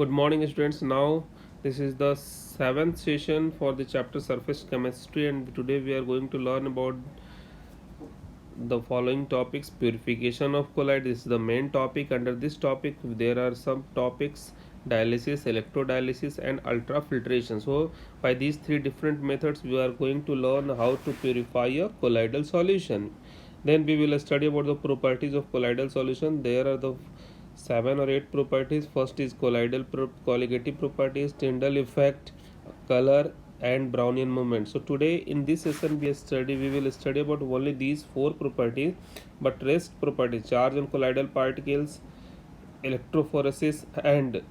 Good morning, students. Now, this is the seventh session for the chapter Surface Chemistry, and today we are going to learn about the following topics. Purification of colloid is the main topic. Under this topic, there are some topics: dialysis, electrodialysis, and ultrafiltration. So, by these three different methods, we are going to learn how to purify a colloidal solution. Then we will study about the properties of colloidal solution. There are the 7 or 8 properties. First is colligative properties, Tyndall effect, color, and Brownian movement. So today in this session we will study about only these 4 properties, but rest properties, charge on colloidal particles, electrophoresis, and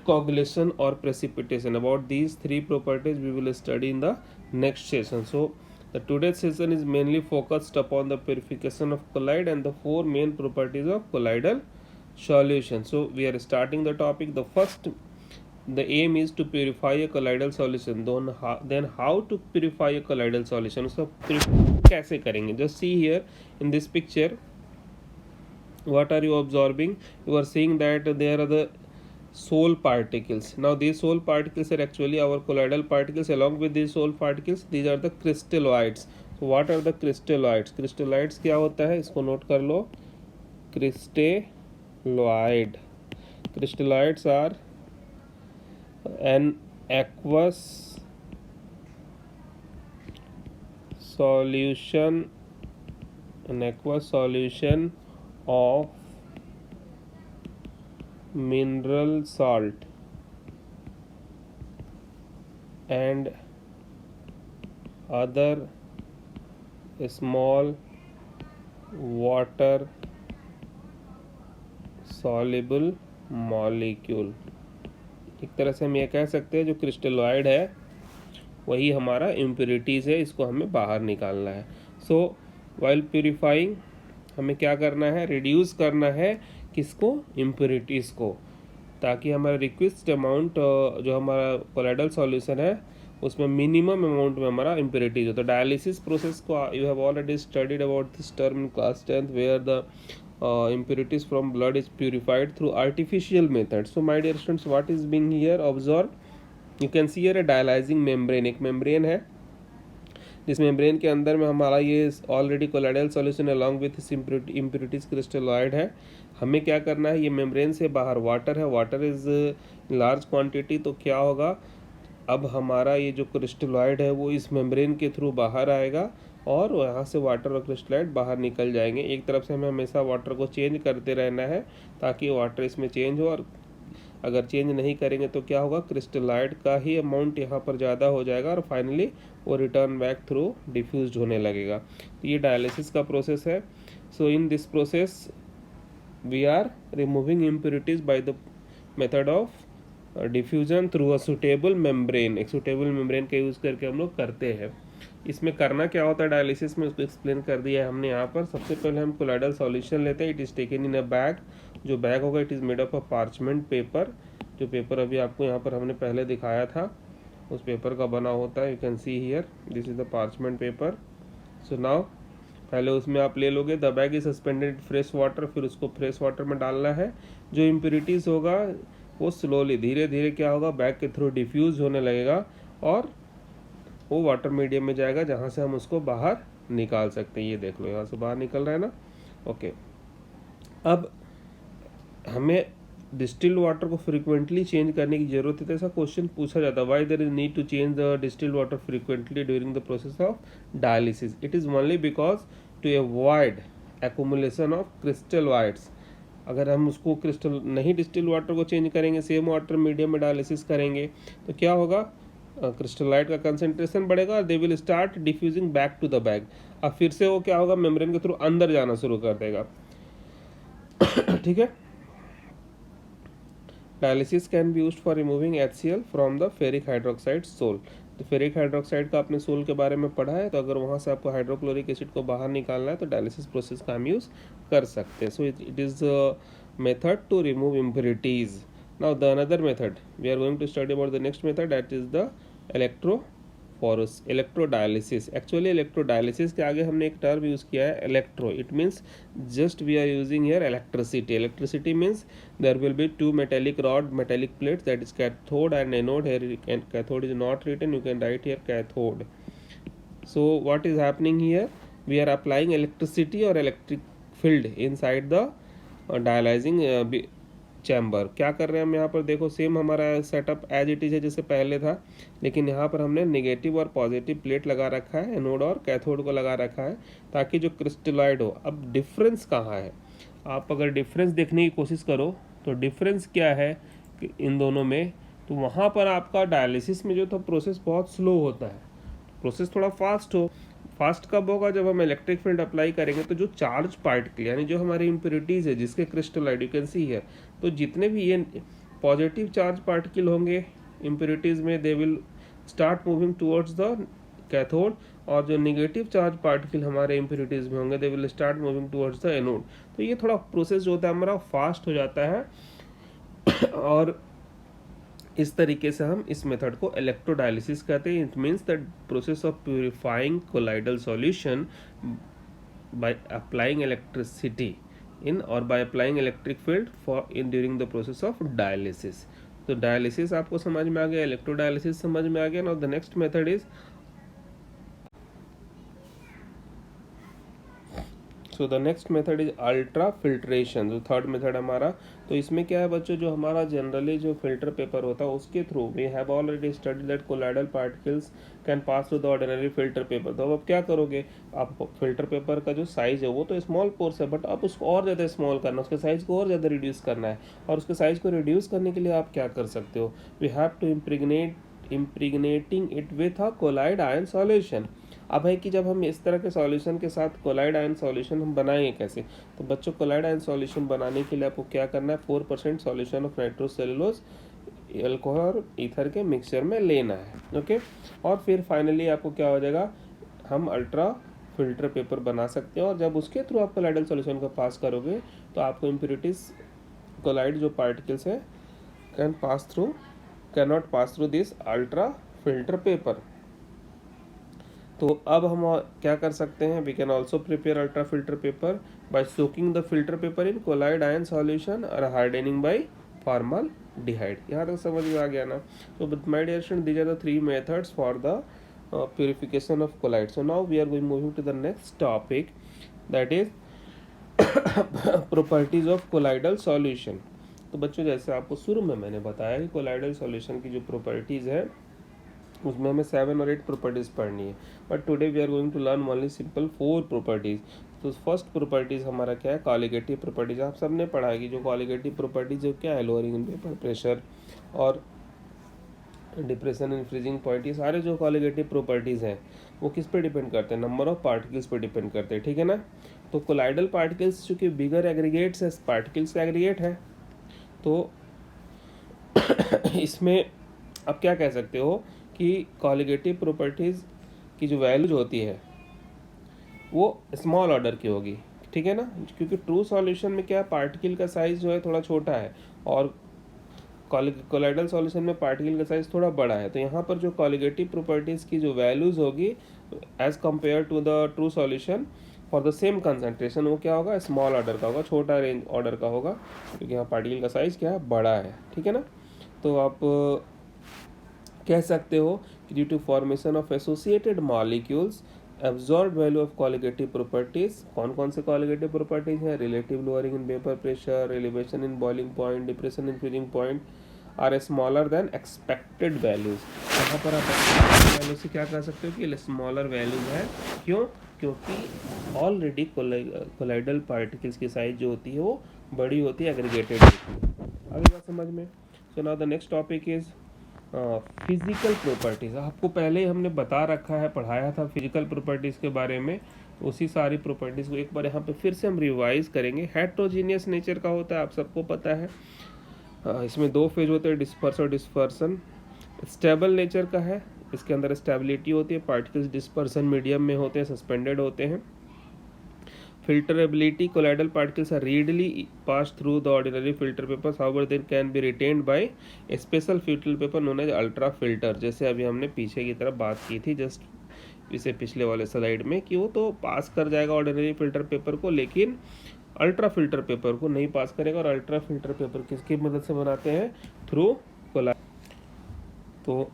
coagulation or precipitation. About these 3 properties we will study in the next session. So the today's session is mainly focused upon the purification of colloid and the 4 main properties of colloidal solution. So we are starting the topic. The aim is to purify a colloidal solution. Then how to purify a colloidal solution? So कैसे करेंगे? Just see here in this picture. What are you observing? You are seeing that there are the soul particles. Now these soul particles are actually our colloidal particles. Along with these soul particles, these are the crystalloids. So what are the crystalloids? Crystalloids क्या होता है? इसको note कर लो. Crystalloid. Crystalloids are an aqueous solution of mineral salt and other small water soluble molecule. एक तरह से हम ये कह सकते हैं जो क्रिस्टलॉइड है वही हमारा इम्प्योरिटीज़ है, इसको हमें बाहर निकालना है. सो वाइल प्यूरिफाइंग हमें क्या करना है? रिड्यूस करना है किसको? इम्प्योरिटीज़ को, ताकि हमारा रिक्वेस्ट अमाउंट जो हमारा कोलाइडल सॉल्यूशन है उसमें मिनिमम अमाउंट में हमारा इम्प्योरिटीज हो. तो डायलिसिस प्रोसेस को you have already studied about this term in class 10th where the impurities from blood is purified through artificial methods. So my dear students, what is being here observed? You can see here a dialyzing membrane. एक membrane है, जिस membrane के अंदर में हमारा ये already colloidal solution along with impurities crystalloid है. हमें क्या करना है? ये membrane से बाहर वाटर है, वाटर इज लार्ज क्वांटिटी. तो क्या होगा? अब हमारा ये जो क्रिस्टलॉइड है वो इस मेम्ब्रेन के थ्रू बाहर आएगा और यहाँ से वाटर और क्रिस्टलॉइड बाहर निकल जाएंगे. एक तरफ से हमें हमेशा वाटर को चेंज करते रहना है ताकि वाटर इसमें चेंज हो, और अगर चेंज नहीं करेंगे तो क्या होगा? क्रिस्टलॉइड का ही अमाउंट यहाँ पर ज़्यादा हो जाएगा और फाइनली वो रिटर्न बैक थ्रू डिफ्यूज होने लगेगा. तो ये डायलिसिस का प्रोसेस है. So in this process we are removing impurities by the method of diffusion through a suitable membrane. एक सुटेबल मेम्ब्रेन का यूज़ करके हम लोग करते हैं. इसमें करना क्या होता है डायलिसिस में, उसको एक्सप्लेन कर दिया है हमने यहाँ पर. सबसे पहले हम कोलाइडल सॉल्यूशन लेते हैं. It is taken in a bag. जो बैग होगा it is made of a parchment paper. जो पेपर अभी आपको यहाँ पर हमने पहले दिखाया था उस पेपर का बना होता है. You can see here this is the parchment paper. So now पहले उसमें आप ले लोगे. The bag is suspended fresh water. फिर उसको फ्रेश वाटर में डालना है. जो इम्प्योरिटीज़ होगा वो स्लोली धीरे धीरे क्या होगा? बैग के थ्रू डिफ्यूज होने लगेगा और वो वाटर मीडियम में जाएगा जहाँ से हम उसको बाहर निकाल सकते हैं. ये देख लो यहाँ से बाहर निकल रहा है ना. ओके. अब हमें डिस्टिल्ड वाटर को फ्रीक्वेंटली चेंज करने की ज़रूरत है. तो ऐसा क्वेश्चन पूछा जाता है, why there is need to change the distilled water frequently during the process of dialysis? It is only because to avoid accumulation of crystalloids. अगर हम उसको क्रिस्टल नहीं डिस्टिल्ड वाटर को चेंज करेंगे, सेम वाटर मीडियम में dialysis करेंगे, तो क्या होगा? क्रिस्टलाइट का कंसंट्रेशन बढ़ेगा और they will start diffusing back to the bag. अब फिर से वो क्या होगा? मेम्ब्रेन के थ्रू अंदर जाना शुरू कर देगा. ठीक है. Dialysis can be used for removing HCl from the ferric hydroxide sol. तो फेरिक हाइड्रोक्साइड का आपने सोल के बारे में पढ़ा है. तो अगर वहाँ से आपको हाइड्रोक्लोरिक एसिड को बाहर निकालना है तो डायलिसिस प्रोसेस का हम यूज़ कर सकते हैं. So it is method to remove impurities. Now the another method we are going to study about the next method, that is the electrophoresis. Porous electrodialysis. Actually electrodialysis के आगे हमने एक term use किया है electro, it means just we are using here electricity. Electricity means there will be two metallic rod, metallic plates, that is cathode and anode. Here cathode is not written, you can write here cathode. So what is happening here, we are applying electricity or electric field inside the dialyzing chamber. क्या कर रहे हैं हम यहाँ पर, देखो same हमारा setup as it is है जैसे पहले था, लेकिन यहाँ पर हमने नेगेटिव और पॉजिटिव प्लेट लगा रखा है, एनोड और कैथोड को लगा रखा है ताकि जो क्रिस्टलॉइड हो। अब डिफरेंस कहाँ है, आप अगर डिफरेंस देखने की कोशिश करो तो डिफरेंस क्या है इन दोनों में, तो वहाँ पर आपका डायलिसिस में जो था प्रोसेस बहुत स्लो होता है, प्रोसेस थोड़ा फास्ट कब होगा, जब हम इलेक्ट्रिक फील्ड अप्लाई करेंगे तो जो चार्ज पार्टिकल यानी जो हमारी इम्प्योरिटीज़ है जिसके क्रिस्टलॉइड यू कैन सी है, तो जितने भी ये पॉजिटिव चार्ज पार्टिकल होंगे इम्प्योरिटीज़ में दे will start moving towards the cathode, और जो नेगेटिव चार्ज पार्टिकल हमारे इम्प्योरिटीज़ में होंगे दे will start moving towards the anode. तो ये थोड़ा प्रोसेस जो होता है हमारा फास्ट हो जाता है और इस तरीके से हम इस मेथड को इलेक्ट्रोडायलिसिस कहते हैं। It means that process of purifying colloidal solution by applying electricity in और by applying electric field for in during the process of dialysis. तो डायलिसिस आपको समझ में आ गया, इलेक्ट्रोडायलिसिस समझ में आ गया। Now the next method is, so the next method is ultra filtration, जो थर्ड मेथड हमारा। तो इसमें क्या है बच्चों, जो हमारा जनरली जो फिल्टर पेपर होता है उसके through we have already studied that colloidal particles can pass through the ordinary filter paper. तो अब आप क्या करोगे, आप फिल्टर पेपर का जो साइज है वो तो स्मॉल पोर्स है, बट आप उसको और ज़्यादा स्मॉल करना है, उसके साइज को और ज़्यादा रिड्यूस करना है। और उसके साइज को रिड्यूस करने के लिए आप क्या कर सकते हो, we have to impregnating it with a colloid ion solution. अब है कि जब हम इस तरह के सॉल्यूशन के साथ कोलाइड आयन सॉल्यूशन हम बनाएंगे कैसे, तो बच्चों कोलाइड आयन सॉल्यूशन बनाने के लिए आपको क्या करना है, 4% सॉल्यूशन ऑफ नाइट्रोसेलुलोज अल्कोहल और ईथर के मिक्सचर में लेना है। ओके, और फिर फाइनली आपको क्या हो जाएगा, हम अल्ट्रा फिल्टर पेपर बना सकते हैं। और जब उसके थ्रू आप कोलाइडल सॉल्यूशन को पास करोगे तो आपको इम्प्योरिटीज कोलाइड जो पार्टिकल्स है can not pass through this ultra filter paper. तो अब हम क्या कर सकते हैं, we can also prepare ultra filter paper by soaking the filter paper in collide ion solution और हार्डनिंग बाय फॉर्मल्डिहाइड। यहाँ तक समझ में आ गया ना। तो my dear student, these are the 3 methods for the purification of collide. So now we are going moving to the next topic, that is properties of colloidal solution. तो बच्चों जैसे आपको शुरू में मैंने बताया कि कोलाइडल सॉल्यूशन की जो प्रॉपर्टीज़ है उसमें हमें 7 और 8 प्रॉपर्टीज़ पढ़नी है, but today we are going to learn only simple 4 properties. तो फर्स्ट प्रॉपर्टीज़ हमारा क्या है, कॉलिगेटिव प्रॉपर्टीज़। आप सबने पढ़ा है कि जो कॉलिगेटिव प्रॉपर्टीज़ है क्या है, लोअरिंग इन वेपर प्रेशर और डिप्रेशन इन फ्रीजिंग पॉइंट, ये सारे जो कॉलिगेटिव प्रॉपर्टीज़ हैं वो किस पे डिपेंड करते हैं, नंबर ऑफ पार्टिकल्स पे डिपेंड करते हैं, ठीक है ना। तो कोलाइडल पार्टिकल्स चूँकि बिगर एग्रीगेट्स है, पार्टिकल्स का एग्रीगेट है, तो इसमें आप क्या कह सकते हो कि कॉलिगेटिव प्रॉपर्टीज़ की जो वैल्यूज होती है वो स्मॉल ऑर्डर की होगी, ठीक है ना, क्योंकि ट्रू सॉल्यूशन में क्या पार्टिकल का साइज जो है थोड़ा छोटा है और कोलाइडल सॉल्यूशन में पार्टिकल का साइज थोड़ा बड़ा है। तो यहाँ पर जो कॉलिगेटिव प्रॉपर्टीज़ की जो वैल्यूज़ होगी as compare to the true solution for the same concentration, वो क्या होगा, स्मॉल ऑर्डर का होगा, छोटा रेंज ऑर्डर का होगा, क्योंकि यहाँ पार्टिकल का साइज क्या है, बड़ा है, ठीक है ना। तो आप कह सकते हो कि due to formation of associated molecules absorb value of colligative properties. कौन कौन से कॉलिगेटिव प्रॉपर्टीज हैं, relative lowering in vapour pressure, elevation in boiling point, depression in freezing point are smaller than expected values. यहाँ पर आप expected value से क्या कर सकते हो कि स्मॉलर वैल्यूज है, क्यों, क्योंकि ऑलरेडी कोलाइडल पार्टिकल्स की साइज जो होती है वो बड़ी होती है, एग्रीगेटेड होती है। आगे बात समझ में। So now the next topic is physical properties. आपको पहले ही हमने बता रखा है, पढ़ाया था फिजिकल प्रॉपर्टीज़ के बारे में, उसी सारी प्रॉपर्टीज़ को एक बार यहाँ पे फिर से हम रिवाइज करेंगे। हेट्रोजीनियस नेचर का होता है, आप सबको पता है, इसमें 2 फेज होते हैं, डिस्पर्स और डिस्पर्सन। स्टेबल नेचर का है, इसके अंदर स्टेबिलिटी होती है, पार्टिकल्स डिस्पर्सन मीडियम में होते हैं, सस्पेंडेड होते हैं। filterability, colloidal particles are readily passed through the ordinary filter papers, however they can be retained by a special filter paper known as ultra filter। जैसे अभी हमने पीछे की तरफ बात की थी जस्ट इसे पिछले वाले स्लाइड में कि वो तो पास कर जाएगा ऑर्डिनरी फिल्टर पेपर को, लेकिन अल्ट्रा फिल्टर पेपर को नहीं पास करेगा। और अल्ट्रा फिल्टर पेपर किसकी मदद से बनाते हैं? Through Cola. तो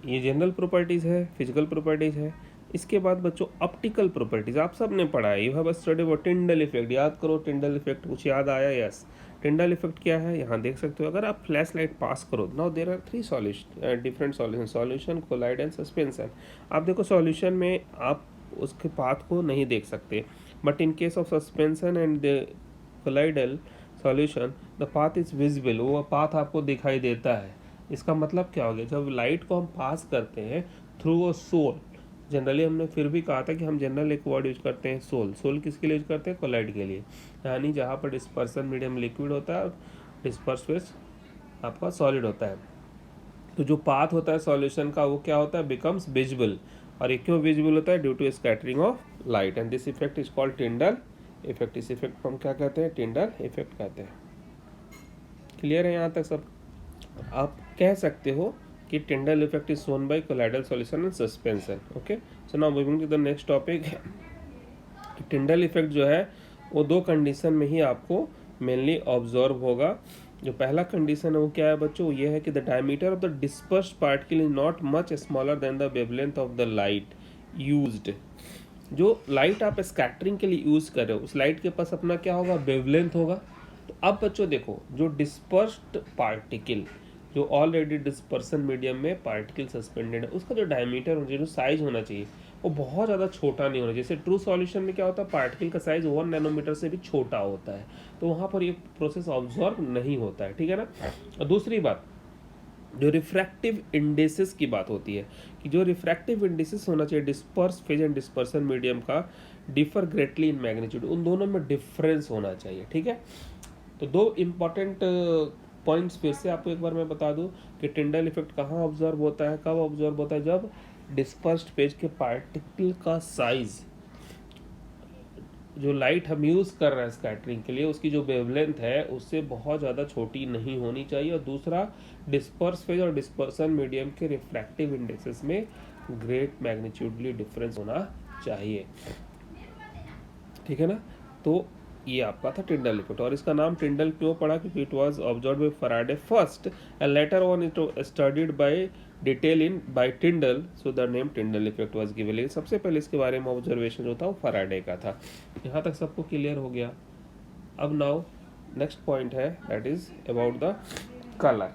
ये जनरल प्रॉपर्टीज़ है, फिजिकल प्रॉपर्टीज़ है। इसके बाद बच्चों ऑप्टिकल प्रॉपर्टीज आप सब ने पढ़ा है, यू हैव स्टडी वो टिंडल इफेक्ट। याद करो टिंडल इफेक्ट, कुछ याद आया? यस, टिंडल इफेक्ट क्या है यहाँ देख सकते हो। अगर आप फ्लैश लाइट पास करो, now there are 3 solution, different solution, solution, colloid and suspension. आप देखो सॉल्यूशन में आप उसके पाथ को नहीं देख सकते, but in case of suspension and the colloidal solution the path is visible, वो पाथ आपको दिखाई देता है। इसका मतलब क्या हो गया? जब लाइट को हम पास करते हैं थ्रू अ सोल, जनरली हमने फिर भी कहा था कि हम जनरल एक वर्ड यूज करते हैं सोल। सोल किसके लिए यूज करते हैं? कोलाइड के लिए, यानी जहाँ पर डिस्पर्सन मीडियम लिक्विड होता है और डिस्पर्स फेस आपका सॉलिड होता है। तो जो पाथ होता है सॉल्यूशन का वो क्या होता है? Becomes visible. और ये क्यों विजिबल होता है? Due to scattering of light, and this effect is called Tyndall effect. इस इफेक्ट को हम क्या कहते हैं? टिंडल इफेक्ट कहते हैं। क्लियर है यहाँ तक सब? आप कह सकते हो कि Tyndall effect is shown by colloidal solution and suspension. Okay, so now moving to the next topic. Tyndall effect जो है वो 2 कंडीशन में ही आपको मेनली ऑब्जर्व होगा। जो पहला कंडीशन है वो क्या है बच्चों? ये है कि the diameter of the dispersed particle is not much smaller than the wavelength of the light used. जो लाइट आप स्कैटरिंग के लिए यूज कर रहे हो उस लाइट के पास अपना क्या होगा? वेवलेंथ होगा। तो अब बच्चों देखो, जो डिस्पर्स्ड पार्टिकल, जो ऑलरेडी डिस्पर्सन मीडियम में पार्टिकल सस्पेंडेड है, उसका जो डायमीटर जो साइज होना चाहिए वो बहुत ज़्यादा छोटा नहीं होना। जैसे ट्रू सॉल्यूशन में क्या होता है? पार्टिकल का साइज 1 नैनोमीटर से भी छोटा होता है, तो वहाँ पर ये प्रोसेस ऑब्जर्व नहीं होता है। ठीक है ना? और दूसरी बात, जो रिफ्रैक्टिव इंडेसिस की बात होती है कि जो रिफ्रैक्टिव इंडेसिस होना चाहिए disperse phase and dispersion medium का, डिफर ग्रेटली इन मैग्नीट्यूड, उन दोनों में डिफरेंस होना चाहिए। ठीक है? तो 2 इम्पॉर्टेंट पॉइंट्स फिर से आपको एक बार मैं बता दूं कि टिंडल इफेक्ट कहाँ ऑब्जर्व होता है, कब ऑब्जर्व होता है? जब डिस्पर्स्ड फेज के पार्टिकल का साइज, जो लाइट हम यूज़ कर रहे हैं स्कैटरिंग के लिए, उसकी जो वेवलेंथ है उससे बहुत ज़्यादा छोटी नहीं होनी चाहिए। और दूसरा, डिस्पर्स फेज और डिस्पर्सन मीडियम के रिफ्रैक्टिव इंडेक्सेस में ग्रेट मैग्नीट्यूडली डिफरेंस होना चाहिए। ठीक है ना? तो ये आपका था टिंडल इफेक्ट। और इसका नाम टिंडल क्यों पड़ा? क्योंकि it was observed bye Faraday first and later on it studied by detail in by टिंडल, so the name Tyndall effect was given. लेकिन सबसे पहले इसके बारे में ऑब्जर्वेशन जो था वो फैराडे का था। यहाँ तक सबको क्लियर हो गया? अब नाउ नेक्स्ट पॉइंट है, that is about the colour.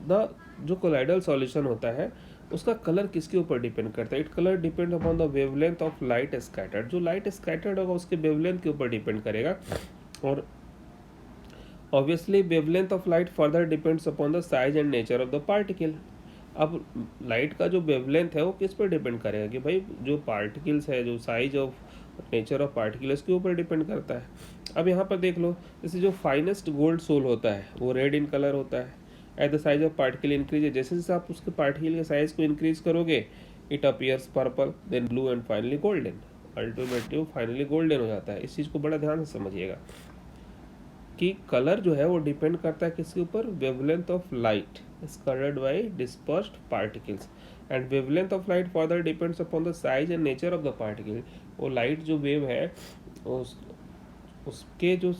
The जो कोलाइडल सॉल्यूशन होता है उसका कलर किसके ऊपर डिपेंड करता है? It colour depend upon the wavelength of light scattered. जो लाइट स्कैटर्ड होगा उसके वेवलेंथ के ऊपर डिपेंड करेगा। और obviously wavelength of light further depends upon the size and nature of the particle. अब लाइट का जो वेवलेंथ है वो किस पर डिपेंड करेगा? कि भाई जो पार्टिकल्स है, जो size of nature of particle इसके ऊपर डिपेंड करता है। अब यहाँ पर देख लो, जैसे जो फाइनेस्ट गोल्ड सोल होता है वो रेड इन कलर होता है। At the size of particle increase, जैसे जैसे आप उसके पार्टिकल के साइज को इंक्रीज करोगे, it appears purple, then blue and finally golden. Ultimately वो फाइनली गोल्डन हो जाता है। इस चीज़ को बड़ा ध्यान से समझिएगा कि कलर जो है वो डिपेंड करता है किसके ऊपर? Wavelength of light scattered by dispersed particles, and wavelength of light further depends upon the size and nature of the particle. वो लाइट जो वेव है उसके जो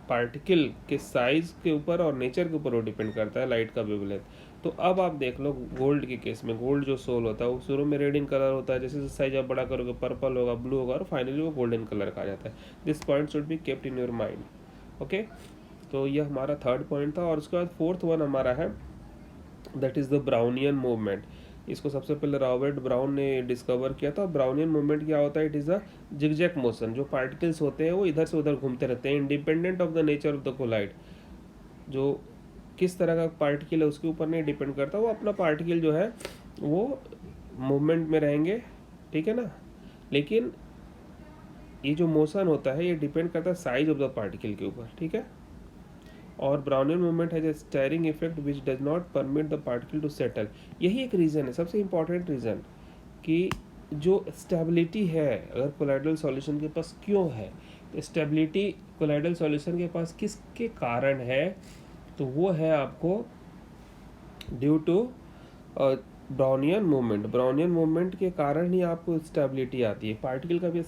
पार्टिकल के साइज के ऊपर और नेचर के ऊपर वो डिपेंड करता है लाइट का वेवलेंथ। तो अब आप देख लो गोल्ड के केस में, गोल्ड जो सोल होता है वो शुरू में रेड इन कलर होता है, जैसे जैसे साइज आप बड़ा करोगे पर्पल होगा, ब्लू होगा और फाइनली वो गोल्डन कलर का आ जाता है। This point should be kept in your mind. Okay, तो ये हमारा थर्ड पॉइंट था। और उसके बाद फोर्थ वन हमारा है, that is the Brownian movement. इसको सबसे पहले रॉबर्ट ब्राउन ने डिस्कवर किया था। ब्राउनियन मूवमेंट क्या होता है? It is a zigzag motion. जो पार्टिकल्स होते हैं वो इधर से उधर घूमते रहते हैं, independent of the nature of the colloid. जो किस तरह का पार्टिकल है उसके ऊपर नहीं डिपेंड करता, वो अपना पार्टिकल जो है वो मूवमेंट में रहेंगे। ठीक है ना? लेकिन ये जो मोशन होता है ये डिपेंड करता है साइज ऑफ द पार्टिकल के ऊपर। ठीक है? और Brownian movement has a stirring effect which does not permit the particle to settle. यही एक रीज़न है, सबसे इम्पॉर्टेंट रीज़न, कि जो स्टेबिलिटी है अगर कोलाइडल सॉल्यूशन के पास क्यों है, तो स्टेबिलिटी कोलाइडल सॉल्यूशन के पास किसके कारण है, तो वो है आपको due to Brownian movement. Brownian movement के कारण ही आपको स्टेबिलिटी आती है। पार्टिकल कभी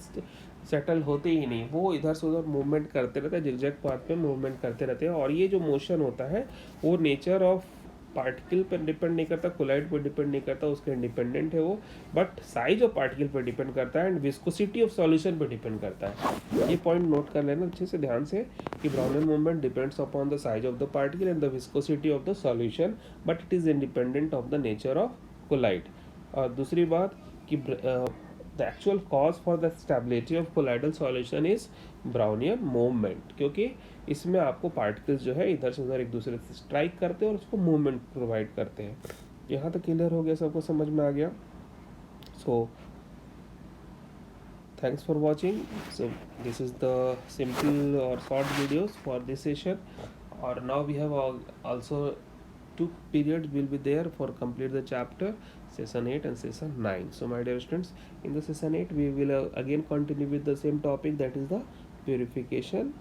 सेटल होते ही नहीं, वो इधर से उधर मूवमेंट करते रहते हैं, जिगजैग पाथ पे मूवमेंट करते रहते हैं। और ये जो मोशन होता है वो नेचर ऑफ पार्टिकल पर डिपेंड नहीं करता, कोलाइड पर डिपेंड नहीं करता, उसके इंडिपेंडेंट है वो, बट साइज ऑफ पार्टिकल पर डिपेंड करता है एंड विस्कोसिटी ऑफ सॉल्यूशन पर डिपेंड करता है। ये पॉइंट नोट कर लेना अच्छे से ध्यान से कि Brownian movement depends upon the size of the particle and the viscosity of the solution, but it is independent of the nature of colloid. और दूसरी बात कि the actual cause for the stability of colloidal solution is Brownian movement, क्योंकि इसमें आपको particles जो है इधर से उधर एक दूसरे से स्ट्राइक करते हैं और उसको मूवमेंट प्रोवाइड करते हैं। यहाँ तक क्लियर हो गया, सबको समझ में आ गया? सो thanks for watching. So this is the simple or short videos for this session, or now we have also 2 periods will be there for complete the chapter session 8 and session 9. So my dear students, in the session 8 we will again continue with the same topic, that is the purification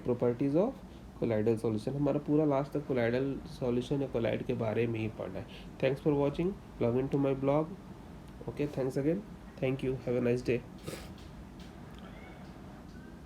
properties of colloidal solution. हमारा पूरा last तक colloidal solution या collide के बारे में ही पढ़ना है। Thanks for watching, log in to my blog. Okay, thanks again, thank you, have a nice day.